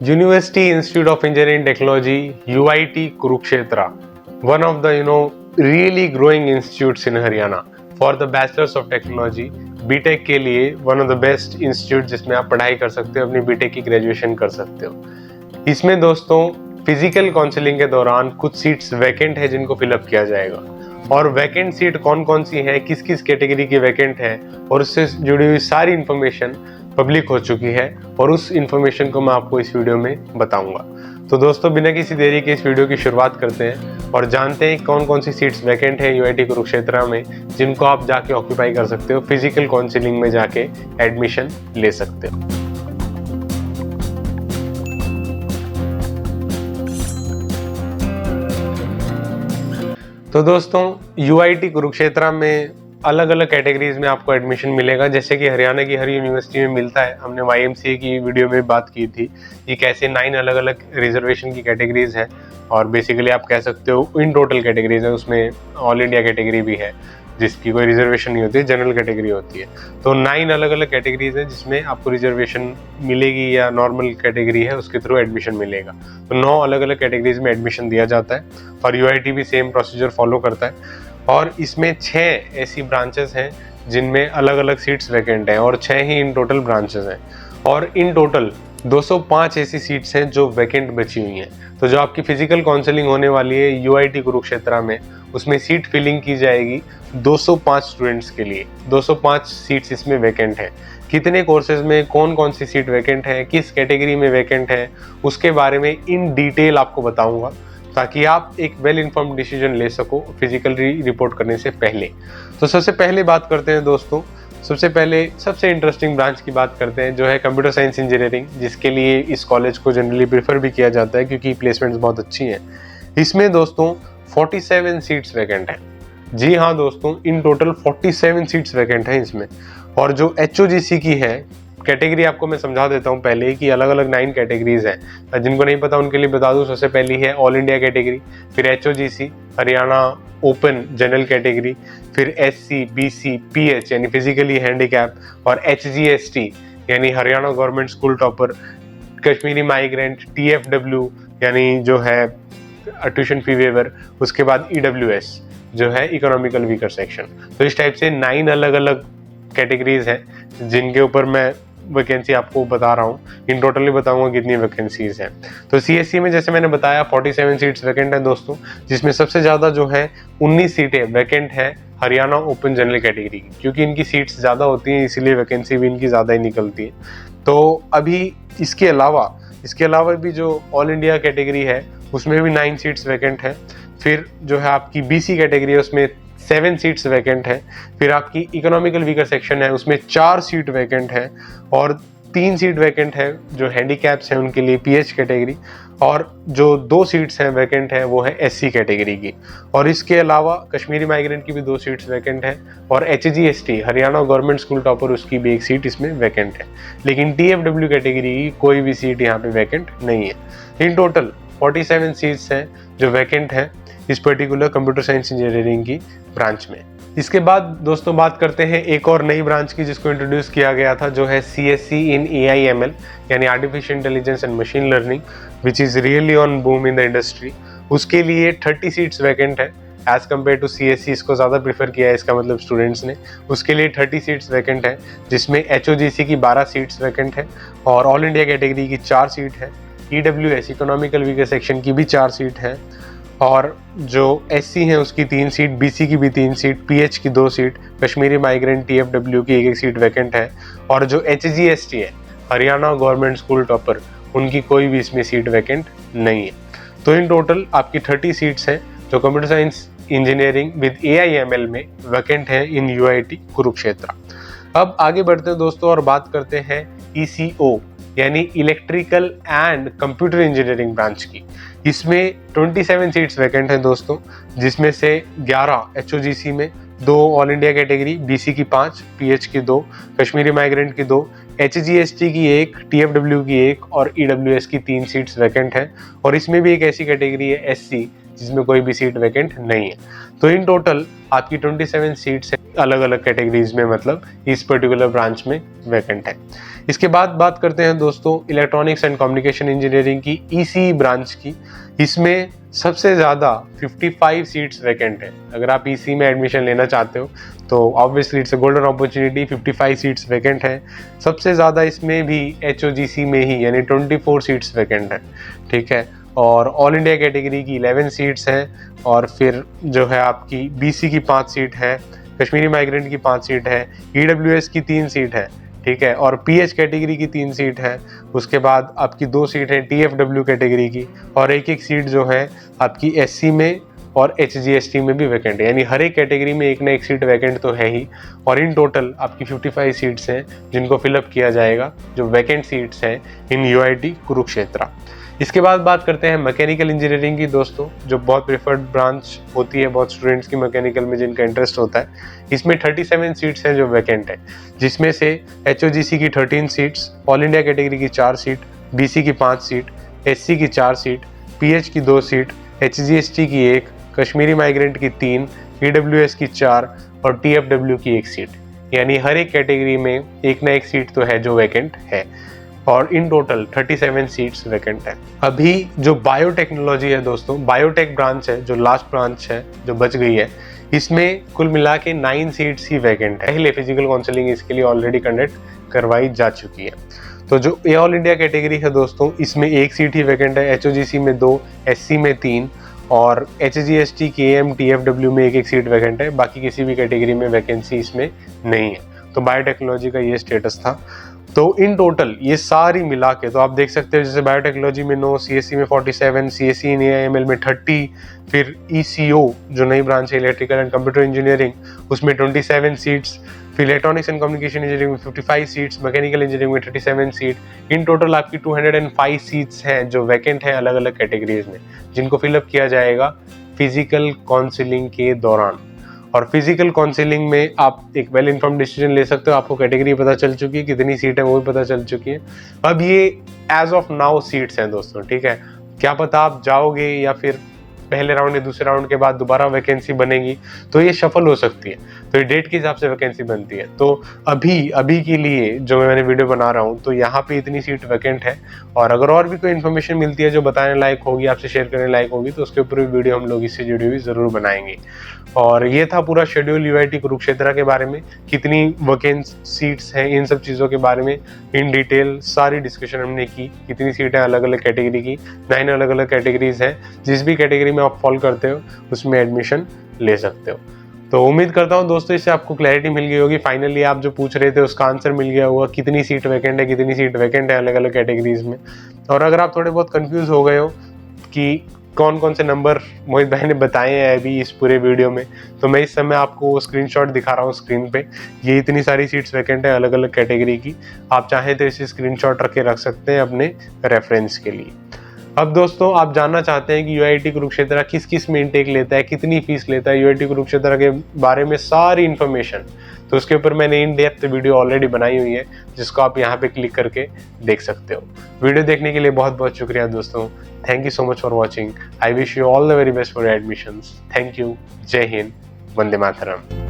University Institute of Engineering Technology, UIT Kurukshetra, one of the really growing institutes in Haryana for the Bachelors of Technology, BTech के लिए one of the best institute जिसमें आप पढ़ाई कर सकते हो, अपनी बीटेक की ग्रेजुएशन कर सकते हो। इसमें दोस्तों फिजिकल काउंसलिंग के दौरान कुछ सीट्स वैकेंट है जिनको फिलअप किया जाएगा, और वैकेंट सीट कौन कौन सी है, किस किस कैटेगरी की वैकेंट है, और उससे जुड़ी हुई सारी इन्फॉर्मेशन पब्लिक हो चुकी है, और उस इन्फॉर्मेशन को मैं आपको इस वीडियो में बताऊंगा। तो दोस्तों बिना किसी देरी के इस वीडियो की शुरुआत करते हैं और जानते हैं कौन कौन सी सीट्स वैकेंट है यूआईटी कुरुक्षेत्र में, जिनको आप जाके ऑक्यूपाई कर सकते हो, फिजिकल काउंसलिंग में जाके एडमिशन ले सकते हो। तो दोस्तों यूआईटी कुरुक्षेत्र में अलग अलग कैटेगरीज में आपको एडमिशन मिलेगा, जैसे कि हरियाणा की हर यूनिवर्सिटी में मिलता है। हमने वाईएमसीए की वीडियो में बात की थी कि कैसे 9 अलग अलग रिजर्वेशन की कैटेगरीज हैं, और बेसिकली आप कह सकते हो इन टोटल कैटेगरीज है, उसमें ऑल इंडिया कैटेगरी भी है जिसकी कोई रिजर्वेशन नहीं होती, जनरल कैटेगरी होती है। तो 9 अलग अलग कैटेगरीज है जिसमें आपको रिजर्वेशन मिलेगी या नॉर्मल कैटेगरी है उसके थ्रू एडमिशन मिलेगा। तो 9 अलग अलग कैटेगरीज में एडमिशन दिया जाता है, और यूआईटी भी सेम प्रोसीजर फॉलो करता है। और इसमें 6 ऐसी ब्रांचेस हैं जिनमें अलग अलग सीट्स वैकेंट हैं, और 6 ही इन टोटल ब्रांचेस हैं, और इन टोटल 205 ऐसी सीट्स हैं जो वैकेंट बची हुई हैं। तो जो आपकी फिजिकल काउंसलिंग होने वाली है यूआईटी कुरुक्षेत्र में, उसमें सीट फिलिंग की जाएगी 205 स्टूडेंट्स के लिए। 205 सीट्स इसमें वैकेंट है। कितने कोर्सेज में कौन कौन सी सीट वैकेंट है, किस कैटेगरी में वैकेंट है, उसके बारे में इन डिटेल आपको बताऊंगा, ताकि आप एक वेल इन्फॉर्म्ड डिसीजन ले सको फिजिकल रिपोर्ट करने से पहले। तो सबसे पहले बात करते हैं दोस्तों, सबसे पहले सबसे इंटरेस्टिंग ब्रांच की बात करते हैं, जो है कंप्यूटर साइंस इंजीनियरिंग, जिसके लिए इस कॉलेज को जनरली प्रेफर भी किया जाता है क्योंकि प्लेसमेंट्स बहुत अच्छी हैं। इसमें दोस्तों 47 सीट्स वैकेंट हैं। जी हाँ दोस्तों, इन टोटल 47 सीट्स वैकेंट हैं इसमें। और जो एचओजीसी की है कैटेगरी, आपको मैं समझा देता हूँ पहले कि अलग अलग 9 कैटेगरीज हैं। जिनको नहीं पता उनके लिए बता दूँ, सबसे पहली है ऑल इंडिया कैटेगरी, फिर एचओजीसी हरियाणा ओपन जनरल कैटेगरी, फिर एससी बीसी पीएच यानी फिजिकली हैंडीकैप, और एचजीएसटी यानी Haryana government school topper, Kashmiri migrant, TFW यानी जो है ट्यूशन फी वेवर, उसके बाद ईडब्ल्यूएस जो है इकोनॉमिकल वीकर सेक्शन। तो इस टाइप से 9 अलग अलग कैटेगरीज हैं जिनके ऊपर मैं वैकेंसी आपको बता रहा हूँ। इन टोटली बताऊंगा कितनी वैकेंसीज हैं। तो सीएससी में जैसे मैंने बताया 47 सीट्स वैकेंट है दोस्तों, जिसमें सबसे ज़्यादा जो है 19 सीटें वैकेंट है हरियाणा ओपन जनरल कैटेगरी की, क्योंकि इनकी सीट्स ज़्यादा होती हैं इसीलिए वैकेंसी भी इनकी ज़्यादा ही निकलती है। तो अभी इसके अलावा भी जो ऑल इंडिया कैटेगरी है उसमें भी 9 सीट्स वैकेंट है। फिर जो है आपकी बीसी कैटेगरी है उसमें 7 सीट्स वैकेंट है। फिर आपकी इकोनॉमिकल वीकर सेक्शन है उसमें 4 सीट वैकेंट है, और 3 सीट वैकेंट है जो हैंडीकैप्स हैं उनके लिए पीएच कैटेगरी, और जो 2 सीट्स हैं वैकेंट है वो है एससी कैटेगरी की। और इसके अलावा कश्मीरी माइग्रेंट की भी 2 सीट्स वैकेंट है, और HGST Haryana government school topper उसकी भी 1 सीट इसमें वैकेंट है। लेकिन टीएफडब्ल्यू कैटेगरी की कोई भी सीट यहाँ पे वैकेंट नहीं है। इन टोटल 47 सीट्स हैं जो वैकेंट है इस पर्टिकुलर कंप्यूटर साइंस इंजीनियरिंग की ब्रांच में। इसके बाद दोस्तों बात करते हैं एक और नई ब्रांच की जिसको इंट्रोड्यूस किया गया था, जो है सीएससी इन एआईएमएल यानी artificial intelligence and machine learning, which is really on boom in the industry. उसके लिए 30 सीट्स वैकेंट है। एज कम्पेयर टू सीएससी इसको ज़्यादा प्रीफर किया है इसका मतलब स्टूडेंट्स ने। उसके लिए 30 सीट्स वैकेंट है, जिसमें एचओजीसी की 12 सीट्स वैकेंट है, और ऑल इंडिया कैटेगरी की 4 सीट है, ईडब्ल्यूएस इकोनॉमिकल वीकर सेक्शन की भी 4 सीट है, और जो एससी है उसकी 3 सीट, बीसी की भी 3 सीट, पीएच की 2 सीट, कश्मीरी माइग्रेंट टीएफडब्ल्यू की 1 सीट वैकेंट है, और जो एचजीएसटी है हरियाणा गवर्नमेंट स्कूल टॉपर उनकी कोई भी इसमें सीट वैकेंट नहीं है। तो इन टोटल आपकी 30 सीट्स हैं जो computer science engineering with AIML में वैकेंट है इन यूआईटी कुरुक्षेत्र। अब आगे बढ़ते हैं दोस्तों और बात करते हैं ईसीओ यानी electrical and computer engineering branch की। इसमें 27 सीट्स वैकेंट हैं दोस्तों, जिसमें से 11 एचओजीसी में, 2 ऑल इंडिया कैटेगरी, बीसी की 5, पीएच की 2, कश्मीरी माइग्रेंट की 2, एचजीएसटी की 1, टीएफडब्ल्यू की 1 और ईडब्ल्यूएस की 3 सीट्स वैकेंट हैं। और इसमें भी एक ऐसी कैटेगरी है एससी जिसमें कोई भी सीट वैकेंट नहीं है। तो इन टोटल आपकी 27 सीट्स अलग अलग कैटेगरीज में, मतलब इस पर्टिकुलर ब्रांच में वैकेंट है। इसके बाद बात करते हैं दोस्तों इलेक्ट्रॉनिक्स एंड कम्युनिकेशन इंजीनियरिंग की ईसी ब्रांच की। इसमें सबसे ज़्यादा 55 सीट्स वैकेंट है। अगर आप ईसी में एडमिशन लेना चाहते हो तो obviously it's a golden opportunity, 55 seats vacant है। सबसे ज़्यादा इसमें भी HOGC में ही यानी 24 सीट्स वैकेंट है, ठीक है। और ऑल इंडिया कैटेगरी की 11 सीट्स हैं, और फिर जो है आपकी BC की 5 सीट है, कश्मीरी माइग्रेंट की 5 सीट है, EWS की 3 सीट है, ठीक है, और PH कैटेगरी की 3 सीट है। उसके बाद आपकी 2 सीट है TFW कैटेगरी की, और एक सीट जो है आपकी SC में और HGST में भी वैकेंट है। यानी हर एक कैटेगरी में एक ना एक सीट वैकेंट तो है ही। और इन टोटल आपकी 55 सीट्स हैं जिनको फिलअप किया जाएगा, जो वैकेंट सीट्स हैं इन UIT कुरुक्षेत्र। इसके बाद बात करते हैं मैकेनिकल इंजीनियरिंग की दोस्तों, जो बहुत प्रेफर्ड ब्रांच होती है बहुत स्टूडेंट्स की मैकेनिकल में जिनका इंटरेस्ट होता है। इसमें 37 सीट्स हैं जो वैकेंट है, जिसमें से HOGC की 13 सीट्स, ऑल इंडिया कैटेगरी की 4 सीट, BC की 5 सीट, SC की 4 सीट, PH की 2 सीट, HGST की 1, कश्मीरी माइग्रेंट की 3, EWS की 4 और TFW की 1 सीट। यानी हर एक कैटेगरी में एक ना एक सीट तो है जो वैकेंट है, और इन टोटल 37 सीट्स वैकेंट है। अभी जो बायोटेक्नोलॉजी है दोस्तों, बायोटेक ब्रांच है जो लास्ट ब्रांच है जो बच गई है, इसमें कुल मिला के 9 सीट्स ही वैकेंट है। पहले फिजिकल काउंसलिंग इसके लिए ऑलरेडी कंडक्ट करवाई जा चुकी है। तो जो ऑल इंडिया कैटेगरी है दोस्तों, इसमें 1 सीट ही वैकेंट है, HOGC में 2, SC में 3 और HGST, KM, TFW में एक सीट वैकेंट है। बाकी किसी भी कैटेगरी में वैकेंसी इसमें नहीं है। तो बायोटेक्नोलॉजी का ये स्टेटस था। तो इन टोटल ये सारी मिला के तो आप देख सकते हो, जैसे बायोटेक्नोलॉजी में 9, CSE में 47, CSE इन AIML में 30, फिर ECO जो नई ब्रांच है इलेक्ट्रिकल एंड कंप्यूटर इंजीनियरिंग, उसमें 27 सीट्स, फिर इलेक्ट्रॉनिक्स एंड कम्युनिकेशन इंजीनियरिंग में 55 सीट्स, मैकेनिकल इंजीनियरिंग में 37 सीट। इन टोटल आपकी 205 सीट्स हैं जो वैकेंट हैं अलग अलग कैटेगरीज में, जिनको फिलअप किया जाएगा फिजिकल काउंसलिंग के दौरान। और फिजिकल काउंसलिंग में आप एक वेल इन्फॉर्म्ड डिसीजन ले सकते हो। आपको कैटेगरी पता चल चुकी है, कितनी सीट है वो भी पता चल चुकी है। अब ये एज ऑफ नाउ सीट्स हैं दोस्तों, ठीक है। क्या पता आप जाओगे या फिर पहले राउंड या दूसरे राउंड के बाद दोबारा वैकेंसी बनेगी, तो ये शफल हो सकती है। तो ये डेट के हिसाब से वैकेंसी बनती है। तो अभी के लिए जो मैंने वीडियो बना रहा हूँ, तो यहाँ पे इतनी सीट वैकेंट है। और अगर और भी कोई इन्फॉर्मेशन मिलती है जो बताने लायक होगी, आपसे शेयर करने लायक होगी, तो उसके ऊपर भी वीडियो हम लोग इससे जुड़ी हुई जरूर बनाएंगे। और ये था पूरा शेड्यूल UIT कुरुक्षेत्र के बारे में, कितनी वैकेंट सीट्स हैं, इन सब चीज़ों के बारे में इन डिटेल सारी डिस्कशन हमने की। कितनी सीटें अलग अलग कैटेगरी की, 9 अलग अलग कैटेगरीज हैं। जिस भी कैटेगरी में आप फॉलो करते हो उसमें एडमिशन ले सकते हो। तो उम्मीद करता हूँ दोस्तों इससे आपको क्लैरिटी मिल गई होगी। फाइनली आप जो पूछ रहे थे उसका आंसर मिल गया होगा, कितनी सीट वैकेंट है, कितनी सीट वैकेंट है अलग अलग कैटेगरीज में। और अगर आप थोड़े बहुत कंफ्यूज हो गए हो कि कौन कौन से नंबर मोहित भाई ने बताए हैं अभी इस पूरे वीडियो में, तो मैं इस समय आपको स्क्रीनशॉट दिखा रहा हूँ स्क्रीन पे। ये इतनी सारी सीट्स वैकेंट है अलग अलग कैटेगरी की। आप चाहें तो इसे स्क्रीनशॉट रख के रख सकते हैं अपने रेफरेंस के लिए। अब दोस्तों आप जानना चाहते हैं कि UIT कुरुक्षेत्र किस किस में इनटेक लेता है, कितनी फीस लेता है, UIT कुरुक्षेत्र के बारे में सारी इन्फॉर्मेशन, तो उसके ऊपर मैंने इन डेप्थ वीडियो ऑलरेडी बनाई हुई है, जिसको आप यहाँ पे क्लिक करके देख सकते हो। वीडियो देखने के लिए बहुत बहुत शुक्रिया दोस्तों। Thank you so much for watching. I wish you all the very best for admissions. Thank you. जय हिंद। वंदे मातरम।